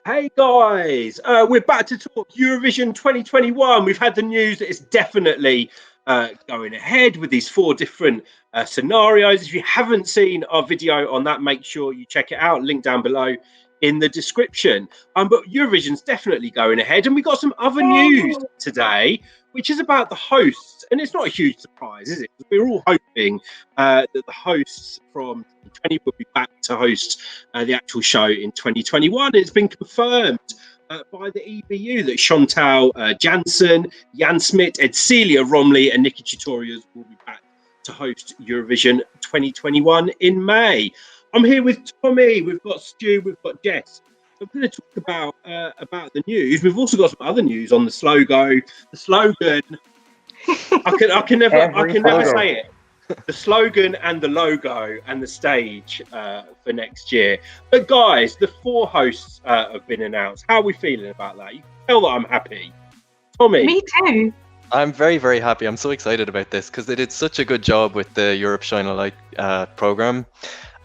Hey guys, we're back to talk Eurovision 2021. We've had the news that it's definitely going ahead with these 4 different scenarios. If you haven't seen our video on that, make sure you check it out. Link down below in the description. But Eurovision's definitely going ahead, and we got some other news today, which is about the hosts. And it's not a huge surprise, is it? We're all hoping that the hosts from 2020 will be back to host the actual show in 2021. It's been confirmed by the EBU that Chantal, Janzen, Smit, Edsilia, Rombley, and Nikkietutorials will be back to host Eurovision 2021 in May. I'm here with Tommy. We've got Stu. We've got Jess. I'm going to talk about the news. We've also got some other news on the slogan. I can never say it. The slogan and the logo and the stage for next year. But guys, the 4 hosts have been announced. How are we feeling about that? You can tell that I'm happy. Tommy? Me too. I'm very, very happy. I'm so excited about this because they did such a good job with the Europe Shine a Light program.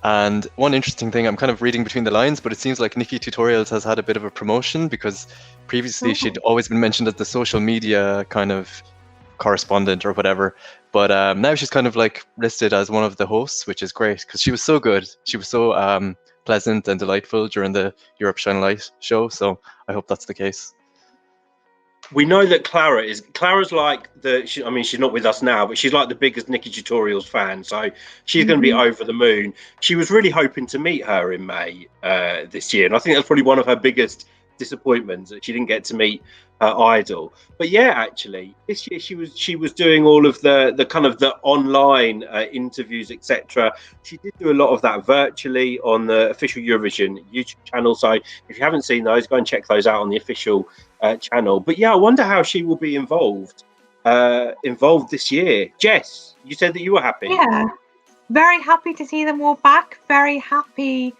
And one interesting thing, I'm kind of reading between the lines, but it seems like Nikkietutorials has had a bit of a promotion because previously she'd always been mentioned as the social media kind of correspondent or whatever. But now she's kind of like listed as one of the hosts, which is great because she was so good. She was so pleasant and delightful during the Europe Shine a Light show. So I hope that's the case. We know that Clara's like she's not with us now, but she's like the biggest Nikkietutorials fan. So she's going to be over the moon. She was really hoping to meet her in May this year. And I think that's probably one of her biggest disappointments that she didn't get to meet her idol. But yeah, actually this year she was doing all of the kind of the online interviews, etc. She did do a lot of that virtually on the official Eurovision YouTube channel. So if you haven't seen those, go and check those out on the official channel. But yeah, I wonder how she will be involved this year. Jess, you said that you were happy. Yeah, very happy to see them all back. Very happy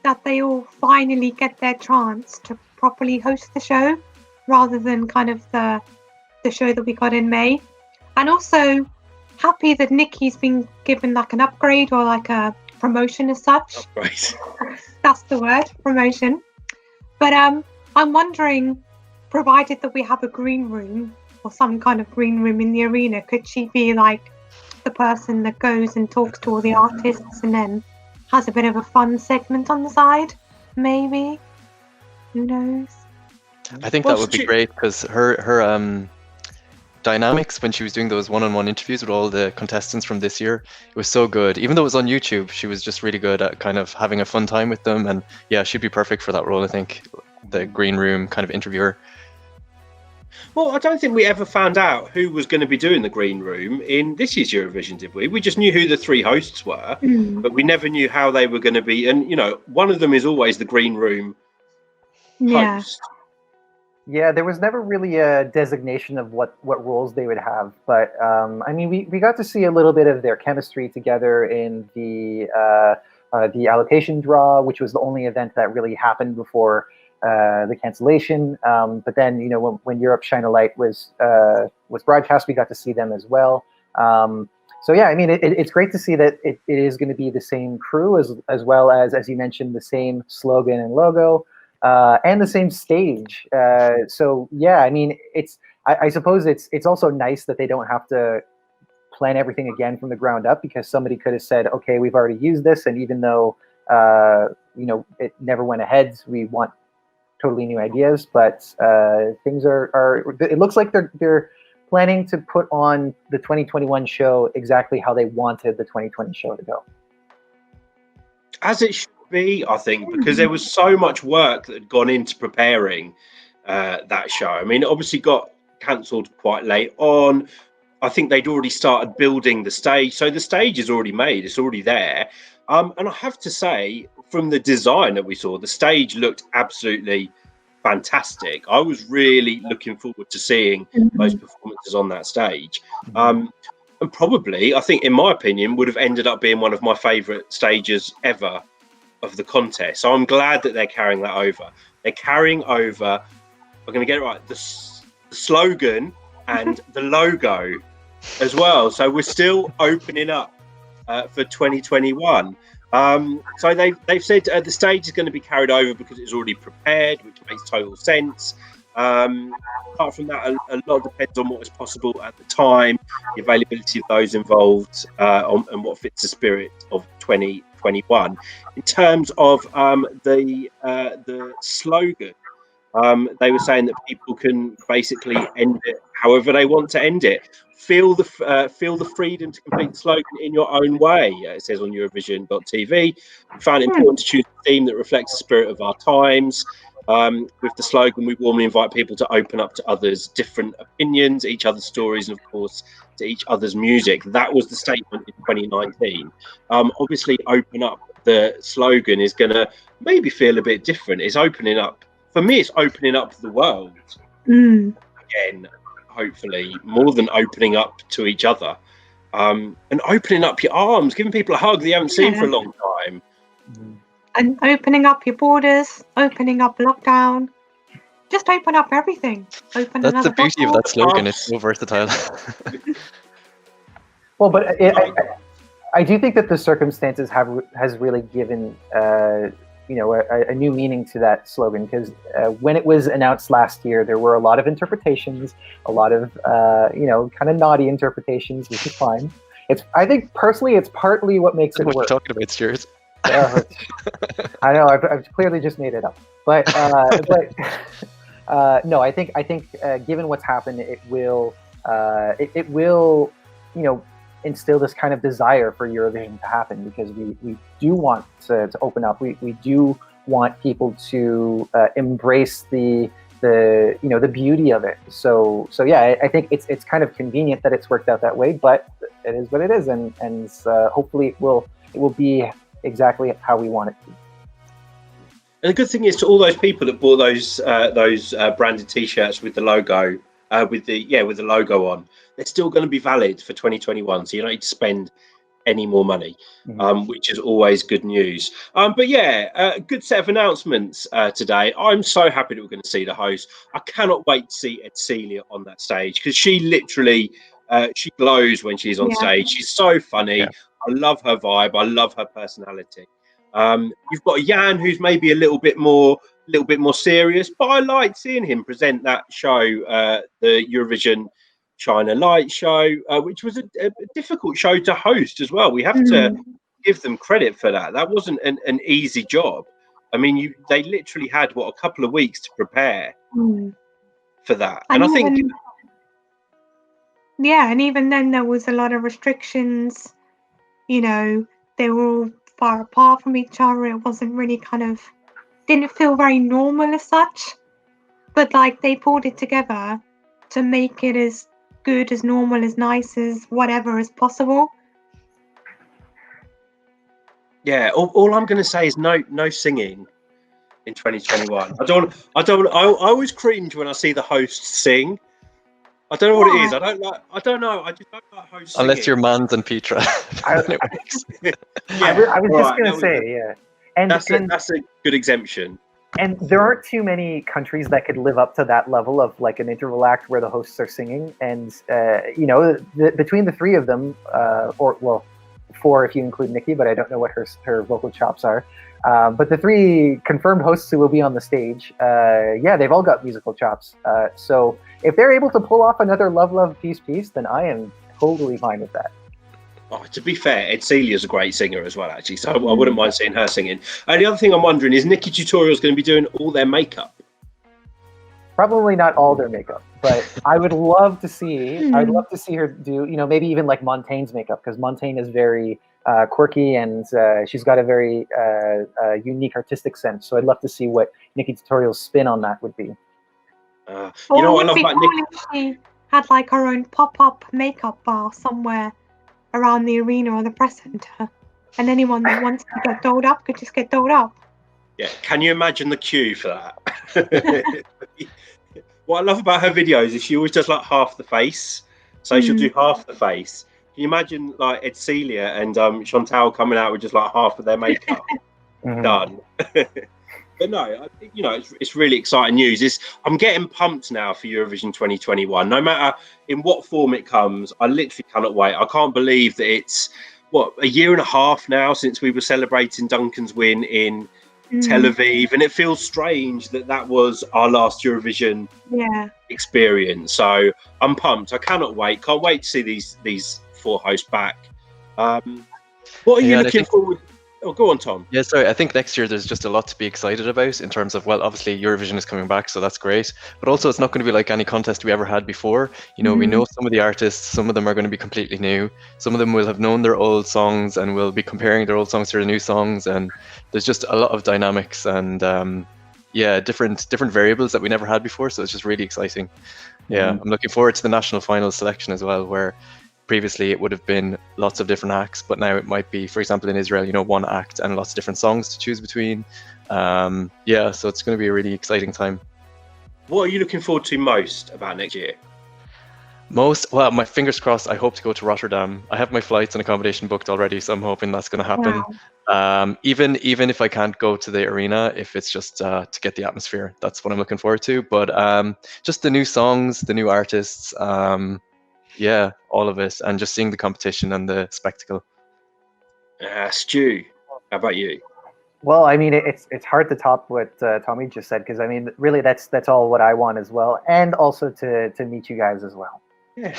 that they all finally get their chance to properly host the show rather than kind of the show that we got in May. And also happy that Nikkie's been given like an upgrade or like a promotion as such. Upgrade. That's the word, promotion. But I'm wondering, provided that we have a green room or some kind of green room in the arena, could she be like the person that goes and talks to all the artists and then has a bit of a fun segment on the side? Maybe. Who knows? I think that would be great because her dynamics when she was doing those one-on-one interviews with all the contestants from this year, it was so good. Even though it was on YouTube, she was just really good at kind of having a fun time with them. And yeah, she'd be perfect for that role, I think, the green room kind of interviewer. Well, I don't think we ever found out who was going to be doing the green room in this year's Eurovision, did we? We just knew who the 3 hosts were, but we never knew how they were going to be. And, you know, one of them is always the green room host. Yeah, there was never really a designation of what roles they would have. But, I mean, we got to see a little bit of their chemistry together in the allocation draw, which was the only event that really happened before the cancellation. But then, you know, when Europe Shine a Light was broadcast, we got to see them as well. So yeah, I mean, it's great to see that it is going to be the same crew as well as you mentioned, the same slogan and logo and the same stage. So yeah, I mean, I suppose it's also nice that they don't have to plan everything again from the ground up, because somebody could have said, okay, we've already used this, and even though you know, it never went ahead, we want totally new ideas. But things are it looks like they're planning to put on the 2021 show exactly how they wanted the 2020 show to go. As it should be, I think, because there was so much work that had gone into preparing that show. I mean, it obviously got cancelled quite late on. I think they'd already started building the stage. So the stage is already made. It's already there. And I have to say, from the design that we saw, the stage looked absolutely fantastic. I was really looking forward to seeing those performances on that stage. And probably, I think, in my opinion, would have ended up being one of my favourite stages ever of the contest. So I'm glad that they're carrying that over. They're carrying over, I'm going to get it right, the slogan and the logo as well. So we're still opening up for 2021. So they've said the stage is going to be carried over because it's already prepared, which makes total sense. Apart from that, a lot depends on what is possible at the time, the availability of those involved, and what fits the spirit of 2021. In terms of the slogan, they were saying that people can basically end it however they want to end it. Feel the freedom to complete the slogan in your own way. It says on Eurovision.tv. We found it important to choose a theme that reflects the spirit of our times. With the slogan, we warmly invite people to open up to others' different opinions, each other's stories, and of course, to each other's music. That was the statement in 2019. Obviously, open up, the slogan is going to maybe feel a bit different. It's opening up, for me, it's opening up the world again, hopefully, more than opening up to each other. And opening up your arms, giving people a hug that you haven't seen for a long time. And opening up your borders, opening up lockdown, just open up everything. That's the beauty of that slogan. It's so versatile. Well, but I do think that the circumstances has really given a new meaning to that slogan, because when it was announced last year, there were a lot of interpretations, a lot of kind of naughty interpretations, which is fine. I think personally, it's partly what makes it work. What you're talking about, Stuart. I know I've clearly just made it up, but no, I think given what's happened, it will instill this kind of desire for Eurovision to happen, because we do want to open up. We do want people to embrace the beauty of it. So yeah, I think it's kind of convenient that it's worked out that way, but it is what it is, and hopefully it will be exactly how we want it to be. And the good thing is, to all those people that bought those branded T-shirts with the logo, with the logo on, they're still going to be valid for 2021. So you don't need to spend any more money, which is always good news. But yeah, good set of announcements today. I'm so happy that we're going to see the host. I cannot wait to see Edsilia on that stage, because she literally she glows when she's on stage. She's so funny. Yeah. I love her vibe. I love her personality. You've got Jan, who's maybe a little bit more serious, but I like seeing him present that show, the Eurovision China Light show, which was a difficult show to host as well. We have to give them credit for that. That wasn't an easy job. I mean, they literally had a couple of weeks to prepare for that, and I think. Yeah, and even then there was a lot of restrictions. They were all far apart from each other. It wasn't really didn't feel very normal as such, but they pulled it together to make it as good, as normal, as nice, as whatever as possible. Yeah, all I'm going to say is no singing in 2021. I always cringe when I see the host sing. I don't know what it is. I don't know. I just don't like hosts unless singing. You're Mans and Petra. I was just going to say, yeah. And that's a good exemption. And there aren't too many countries that could live up to that level of an interval act where the hosts are singing. And between the three of them, four if you include Nikki, but I don't know what her vocal chops are. But the three confirmed hosts who will be on the stage, they've all got musical chops. So if they're able to pull off another Love, Peace, then I am totally fine with that. Oh, to be fair, Edsilia's a great singer as well, actually. So I wouldn't mind seeing her singing. The other thing I'm wondering is, Nikkietutorials going to be doing all their makeup? Probably not all their makeup, but I would love to see. I'd love to see her do, maybe even Montaigne's makeup, because Montaigne is very quirky, and she's got a very unique artistic sense. So I'd love to see what Nikkietutorials' spin on that would be. What I love about Nikki, she had her own pop-up makeup bar somewhere around the arena or the press centre, and anyone that wants to get dolled up could just get dolled up. Yeah, can you imagine the queue for that? What I love about her videos is she always does half the face, so she'll do half the face. Can you imagine Edsilia and Chantal coming out with just half of their makeup done? But no, it's really exciting news. I'm getting pumped now for Eurovision 2021. No matter in what form it comes, I literally cannot wait. I can't believe that it's a year and a half now since we were celebrating Duncan's win in Tel Aviv, and it feels strange that was our last Eurovision experience. So I'm pumped. I cannot wait. Can't wait to see these 4 hosts back. What are you looking forward? Oh, go on, Tom. Yeah, sorry. I think next year there's just a lot to be excited about in terms of, well, obviously Eurovision is coming back, so that's great. But also it's not going to be like any contest we ever had before. You know, we know some of the artists, some of them are going to be completely new. Some of them will have known their old songs and will be comparing their old songs to their new songs. And there's just a lot of dynamics and, different variables that we never had before. So it's just really exciting. Yeah, I'm looking forward to the national finals selection as well, where previously it would have been lots of different acts, but now it might be, for example, in Israel, you know, 1 act and lots of different songs to choose between. So it's going to be a really exciting time. What are you looking forward to most about next year? Well, my fingers crossed, I hope to go to Rotterdam. I have my flights and accommodation booked already, so I'm hoping that's going to happen. Wow. Even if I can't go to the arena, if it's just to get the atmosphere, that's what I'm looking forward to. But just the new songs, the new artists, all of it, and just seeing the competition and the spectacle. Stu, how about you? Well, I mean, it's hard to top what Tommy just said, because I mean, really, that's all what I want as well, and also to meet you guys as well. Yeah.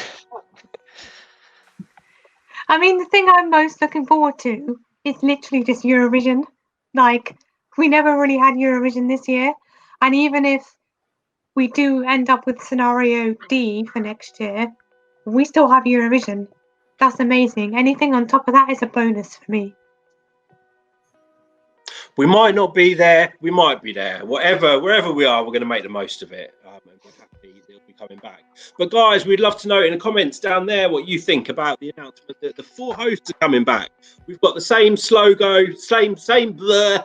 I mean, the thing I'm most looking forward to is literally just Eurovision. Like, we never really had Eurovision this year, and even if we do end up with scenario D for next year, we still have Eurovision. That's amazing. Anything on top of that is a bonus for me. We might not be there. We might be there. Wherever we are, we're going to make the most of it. And we're happy they'll be coming back. But guys, we'd love to know in the comments down there what you think about the announcement that the 4 hosts are coming back. We've got the same slogan, same slogan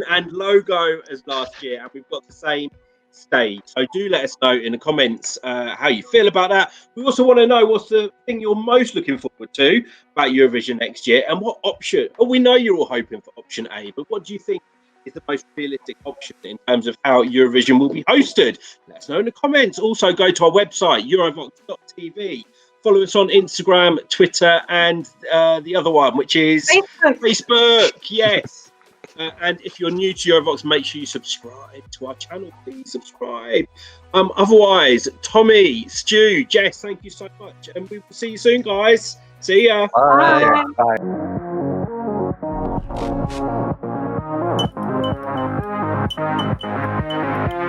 and logo as last year, and we've got the same stage. So do let us know in the comments how you feel about that. We also want to know what's the thing you're most looking forward to about Eurovision next year, and what option. Oh, we know you're all hoping for option A, but what do you think is the most realistic option in terms of how Eurovision will be hosted? Let us know in the comments. Also go to our website, eurovoxx.tv. Follow us on Instagram, Twitter, and the other one, which is Facebook. Yes. And if you're new to Eurovoxx, make sure you subscribe to our channel. Please subscribe. Otherwise, Tommy, Stu, Jess, thank you so much. And we will see you soon, guys. See ya. Bye. Bye.